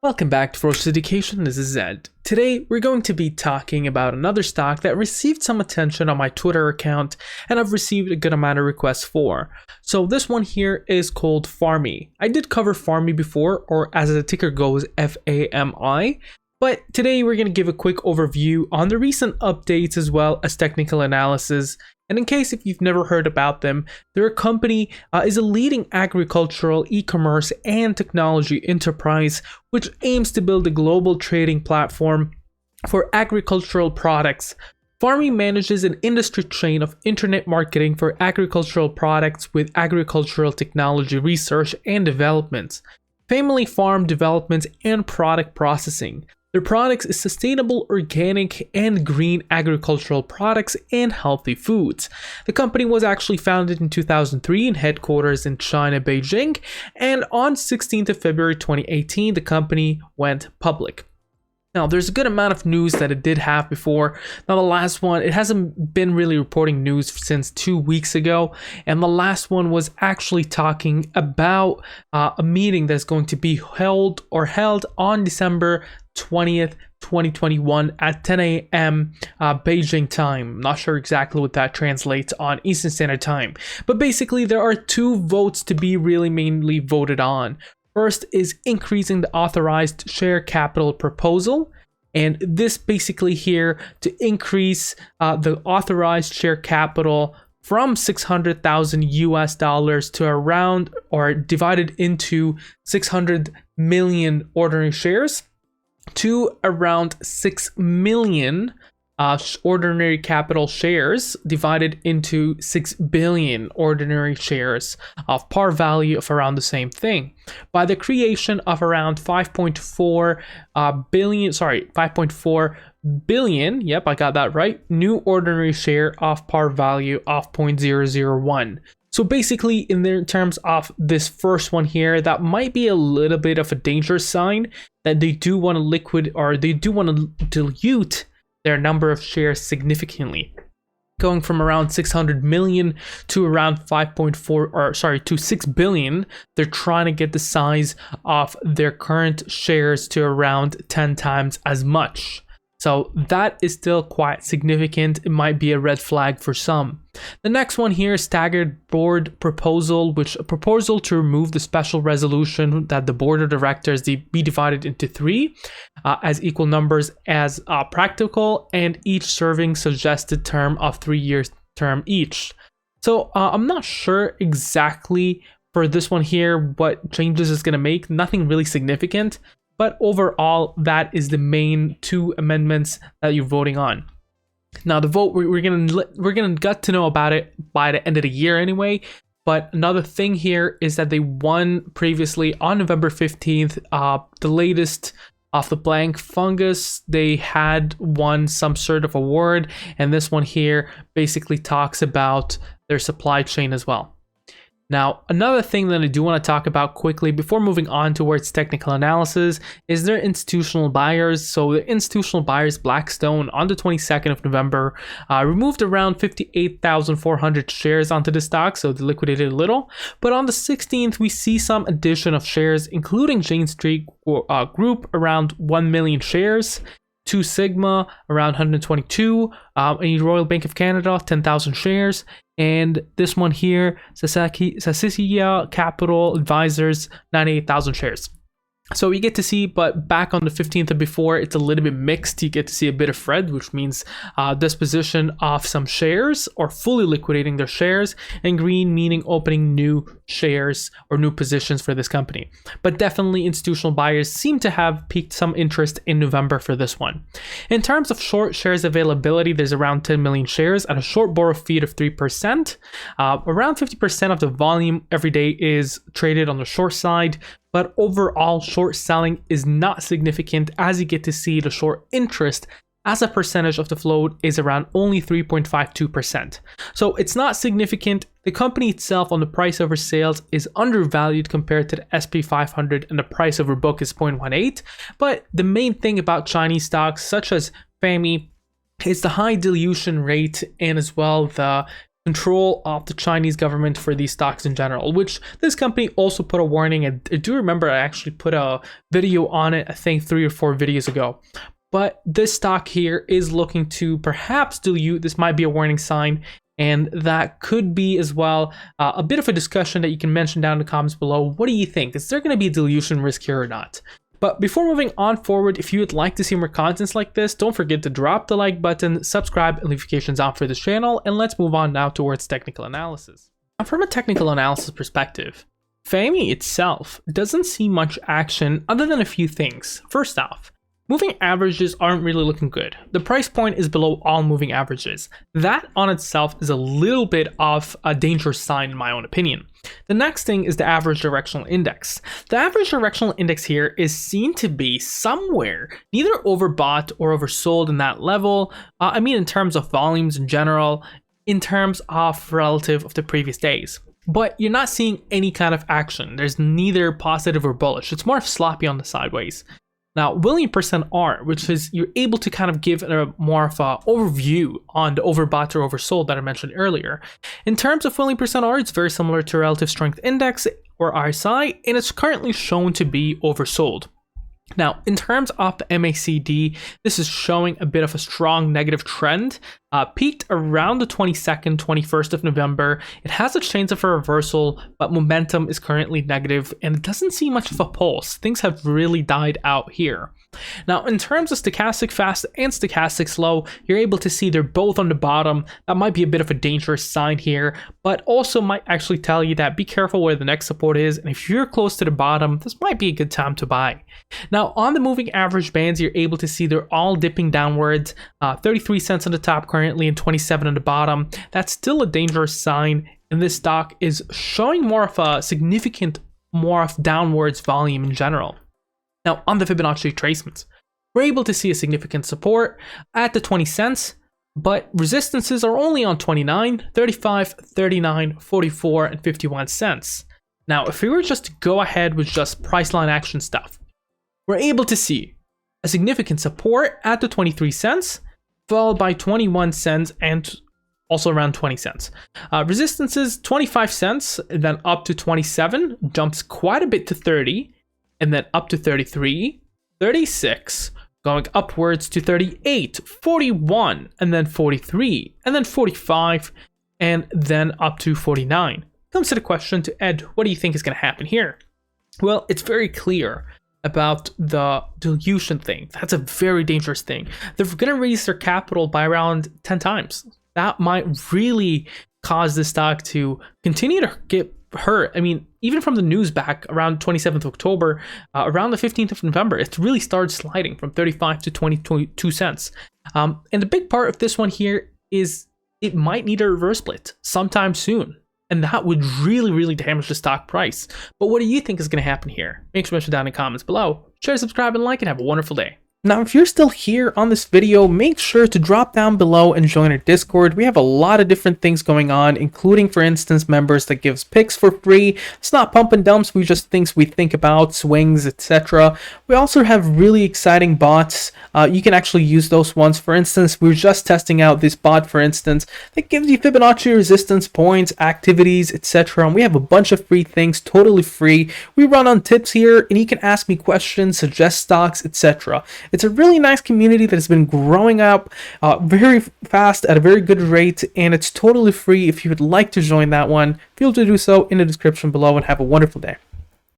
Welcome back to Forasen Education. This is Zed. Today we're going to be talking about another stock that received some attention on my Twitter account and I've received a good amount of requests for. So this one here is called Farmmi. I did cover Farmmi before, or as the ticker goes, FAMI. But today we're going to give a quick overview on the recent updates as well as technical analysis. And in case if you've never heard about them, their company is a leading agricultural, e-commerce, and technology enterprise which aims to build a global trading platform for agricultural products. Farmmi manages an industry chain of internet marketing for agricultural products with agricultural technology research and development, family farm development, and product processing. Their products is sustainable, organic, and green agricultural products and healthy foods. The company was actually founded in 2003 and headquarters in China, Beijing, and on 16th of February 2018, the company went public. Now, there's a good amount of news that it did have before. Now, the last one, it hasn't been really reporting news since 2 weeks ago. And the last one was actually talking about a meeting that's going to be held on December 20th, 2021 at 10 a.m. Beijing time. I'm not sure exactly what that translates on Eastern Standard Time. But basically, there are two votes to be really mainly voted on. First is increasing the authorized share capital proposal, and this basically here to increase the authorized share capital from 600,000 US dollars to around, or divided into 600 million ordinary shares to around 6 million ordinary capital shares divided into 6 billion ordinary shares of par value of around the same thing by the creation of around 5.4 billion, yep, I got that right, new ordinary share of par value of 0.001. So basically, in terms of this first one here, that might be a little bit of a danger sign that they do want to dilute their number of shares significantly, going from around 600 million to around 6 billion. They're trying to get the size of their current shares to around 10 times as much. So that is still quite significant. It might be a red flag for some. The next one here is staggered board proposal, which a proposal to remove the special resolution that the board of directors be divided into three as equal numbers as practical, and each serving suggested term of 3 years term each. So I'm not sure exactly for this one here what changes it's going to make. Nothing really significant. But overall, that is the main two amendments that you're voting on. Now, the vote, we're gonna get to know about it by the end of the year anyway. But another thing here is that they won previously on November 15th. The latest of the blank fungus, they had won some sort of award, and this one here basically talks about their supply chain as well. Now, another thing that I do want to talk about quickly before moving on towards technical analysis is their institutional buyers. So the institutional buyers, Blackstone, on the 22nd of November, removed around 58,400 shares onto the stock, so they liquidated a little. But on the 16th, we see some addition of shares, including Jane Street Group, around 1 million shares. 2 Sigma, around 122, Royal Bank of Canada, 10,000 shares, and this one here, Sasisia Capital Advisors, 98,000 shares. So you get to see, but back on the 15th and before, it's a little bit mixed. You get to see a bit of red, which means disposition of some shares or fully liquidating their shares, and green meaning opening new shares or new positions for this company. But definitely institutional buyers seem to have piqued some interest in November for this one. In terms of short shares availability, there's around 10 million shares at a short borrow fee of 3%. Around 50% of the volume every day is traded on the short side. But overall, short selling is not significant, as you get to see the short interest as a percentage of the float is around only 3.52%. So it's not significant. The company itself on the price over sales is undervalued compared to the SP 500, and the price over book is 0.18. But the main thing about Chinese stocks such as FAMI is the high dilution rate, and as well the control of the Chinese government for these stocks in general, which this company also put a warning. I do remember I actually put a video on it, I think 3 or 4 videos ago. But this stock here is looking to perhaps dilute. This might be a warning sign, and that could be as well a bit of a discussion that you can mention down in the comments below. What do you think? Is there going to be a dilution risk here or not? But before moving on forward, if you would like to see more contents like this, don't forget to drop the like button, subscribe, and notifications on for this channel, and let's move on now towards technical analysis. Now, from a technical analysis perspective, FAMI itself doesn't see much action other than a few things. First off, moving averages aren't really looking good. The price point is below all moving averages. That on itself is a little bit of a dangerous sign in my own opinion. The next thing is the average directional index. The average directional index here is seen to be somewhere neither overbought or oversold in that level. I mean in terms of volumes in general, in terms of relative of the previous days. But you're not seeing any kind of action. There's neither positive or bullish. It's more sloppy on the sideways. Now, willing percent R, which is you're able to kind of give a more of an overview on the overbought or oversold that I mentioned earlier. In terms of willing percent R, it's very similar to relative strength index or RSI, and it's currently shown to be oversold. Now, in terms of the MACD, this is showing a bit of a strong negative trend. Peaked around the 22nd, 21st of November. It has a chance of a reversal, but momentum is currently negative and it doesn't see much of a pulse. Things have really died out here. Now, in terms of stochastic fast and stochastic slow, you're able to see they're both on the bottom. That might be a bit of a dangerous sign here, but also might actually tell you that be careful where the next support is. And if you're close to the bottom, this might be a good time to buy. Now, on the moving average bands, you're able to see they're all dipping downwards. 33 cents on the top currently and 27 on the bottom. That's still a dangerous sign, and this stock is showing more of a significant, more of downwards volume in general. Now, on the Fibonacci retracements, we're able to see a significant support at the 20 cents, but resistances are only on 29, 35, 39, 44, and 51 cents. Now, if we were just to go ahead with just price line action stuff, we're able to see a significant support at the 23 cents, followed by 21 cents and also around 20 cents. Resistances, 25 cents, and then up to 27, jumps quite a bit to 30, and then up to 33, 36, going upwards to 38, 41, and then 43, and then 45, and then up to 49. Comes to the question to Ed, what do you think is going to happen here? Well, it's very clear about the dilution thing. That's a very dangerous thing. They're going to raise their capital by around 10 times. That might really cause the stock to continue to get hurt. I mean, even from the news back around 27th of October, around the 15th of November, it really started sliding from 35 to 22 cents. And the big part of this one here is it might need a reverse split sometime soon. And that would really, really damage the stock price. But what do you think is going to happen here? Make sure to mention down in the comments below. Share, subscribe, and like, and have a wonderful day. Now, if you're still here on this video, make sure to drop down below and join our Discord. We have a lot of different things going on, including, for instance, members that gives picks for free. It's not pump and dumps, we just things we think about, swings, etc. We also have really exciting bots. You can actually use those ones. For instance, we're just testing out this bot, for instance, that gives you Fibonacci resistance points, activities, etc. And we have a bunch of free things, totally free. We run on tips here, and you can ask me questions, suggest stocks, etc. It's a really nice community that has been growing up very fast at a very good rate, and it's totally free. If you would like to join that one, feel free to do so in the description below, and have a wonderful day.